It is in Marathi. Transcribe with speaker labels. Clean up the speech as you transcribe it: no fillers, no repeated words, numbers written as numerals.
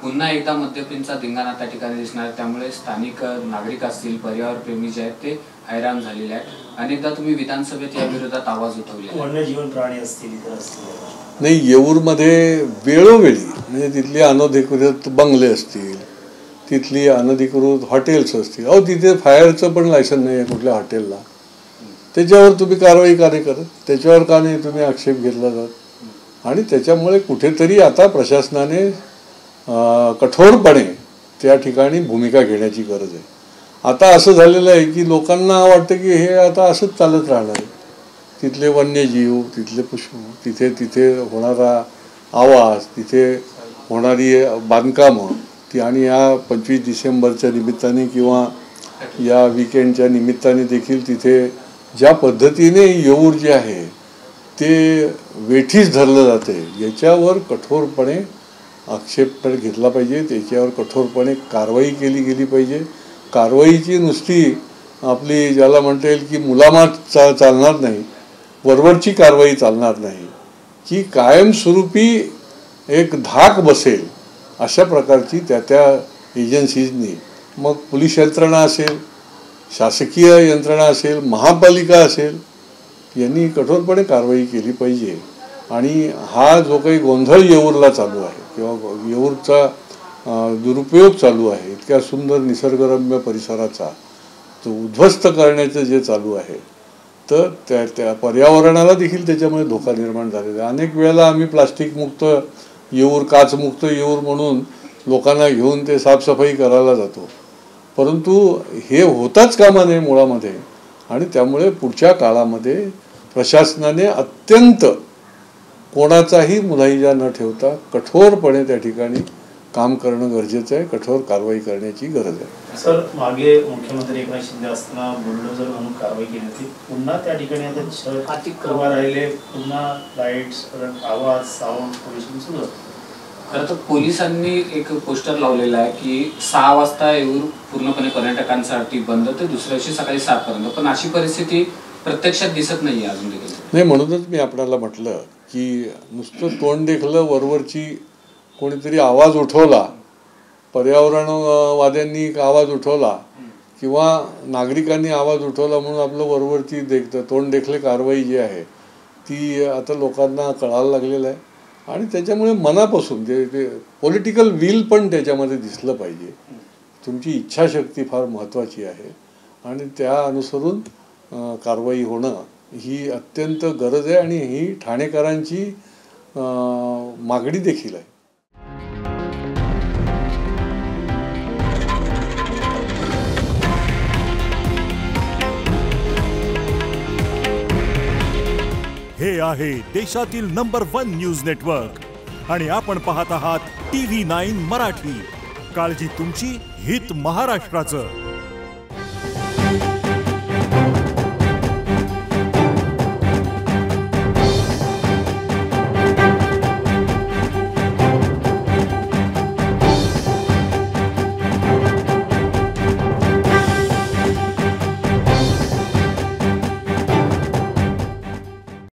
Speaker 1: पुन्हा एकदा मद्यपींचा धिंगाणा त्या ठिकाणी दिसणार, त्यामुळे स्थानिक नागरिक असतील, पर्यावरणप्रेमी जे आहेत ते हैराण झालेले आहेत। अनेकदा तुम्ही विधानसभेत या विरोधात आवाज उठवले,
Speaker 2: वन्यजीवन प्राणी असतील, इतर असतील।
Speaker 3: नाही, येऊरमध्ये वेळोवेळी म्हणजे तिथली अनधिकृत बंगले असतील, तिथली अनधिकृत हॉटेल्स असतील, अहो तिथे फायरचं पण लायसन नाही आहे कुठल्या हॉटेलला, त्याच्यावर तुम्ही कारवाई का नाही करत? त्याच्यावर का नाही तुम्ही आक्षेप घेतला जात? आणि त्याच्यामुळे कुठेतरी आता प्रशासनाने कठोरपणे त्या ठिकाणी भूमिका घेण्याची गरज आहे। आता असं झालेलं आहे की लोकांना वाटतं की हे आता असंच चालत राहणार आहे, तिथले वन्यजीव, तिथले पुष्प, तिथे होणारा आवाज, तिथे होणारी बांधकामं ती, आणि या 25 डिसेंबरच्या निमित्ताने किंवा या विकेंडच्या निमित्ताने देखील तिथे ज्या पद्धतीने येऊर जे आहे ते वेठीस धरलं जाते, याच्यावर कठोरपणे आक्षेप घेतला पाहिजे, त्याच्यावर कठोरपणे कारवाई केली गेली पाहिजे। कारवाईची नुसती आपली ज्याला म्हणता येईल की मुलामात चालणार नाही, वरवरची कारवाई चालणार नाही, की कायमस्वरूपी एक धाक बसेल अशा प्रकारची त्या एजन्सीजनी, मग पोलीस यंत्रणा असेल, शासकीय यंत्रणा असेल, महापालिका असेल, यांनी कठोरपणे कारवाई केली पाहिजे। आणि हा जो काही गोंधळ येऊरला चालू आहे किंवा येऊरचा दुरुपयोग चालू आहे, इतक्या सुंदर निसर्गरम्य परिसराचा तो उद्ध्वस्त करण्याचं जे चालू आहे, तर त्या पर्यावरणाला देखील त्याच्यामुळे धोका निर्माण झालेला आहे। अनेक वेळेला आम्ही प्लास्टिक मुक्त येऊर, काचमुक्त येऊर म्हणून लोकांना घेऊन ते साफसफाई करायला जातो, परंतु हे होताच कामा नये मुळामध्ये। आणि त्यामुळे पुढच्या काळामध्ये प्रशासनाने अत्यंत कोणाचाही मुलाहिजा न ठेवता कठोरपणे त्या ठिकाणी काम करणं गरजेचं आहे, कठोर कारवाई करण्याची गरज आहे।
Speaker 2: सर, मागे मुख्यमंत्री एकनाथ शिंदे असताना बुलडोझर म्हणून कारवाई केली होती, पुन्हा त्या ठिकाणी आता शहर राहिले, पुन्हा लाईट्स, आवाज, साऊंड पोल्युशन सुरू आहे।
Speaker 1: खरं तर पोलिसांनी एक पोस्टर लावलेला आहे की 6 वाजता येऊर पूर्णपणे पर्यटकांसाठी बंद, ते दुसऱ्या दिवशी सकाळी 7 पर्यंत, पण अशी परिस्थिती प्रत्यक्षात दिसत नाही अजून देखील।
Speaker 3: नाही, म्हणूनच मी आपल्याला म्हटलं की नुसतं तोंड देखलं, वरवरची कोणीतरी आवाज उठवला, पर्यावरणवाद्यांनी आवाज उठवला किंवा नागरिकांनी आवाज उठवला म्हणून आपलं वरवरची तोंड देखले कारवाई जी आहे ती आता लोकांना कळायला लागलेलं आहे। आणि त्याच्यामुळे मनापासून ते पॉलिटिकल विल पण त्याच्यामध्ये दिसलं पाहिजे, तुमची इच्छाशक्ती फार महत्त्वाची आहे आणि त्या अनुसरून कारवाई होणं ही अत्यंत गरज आहे आणि ही ठाणेकरांची मागणी देखील आहे।
Speaker 4: हे आहे देशातील नंबर 1 न्यूज नेटवर्क आणि आपण पाहत आहात TV9 मराठी। काळजी तुमची, हित महाराष्ट्राचं।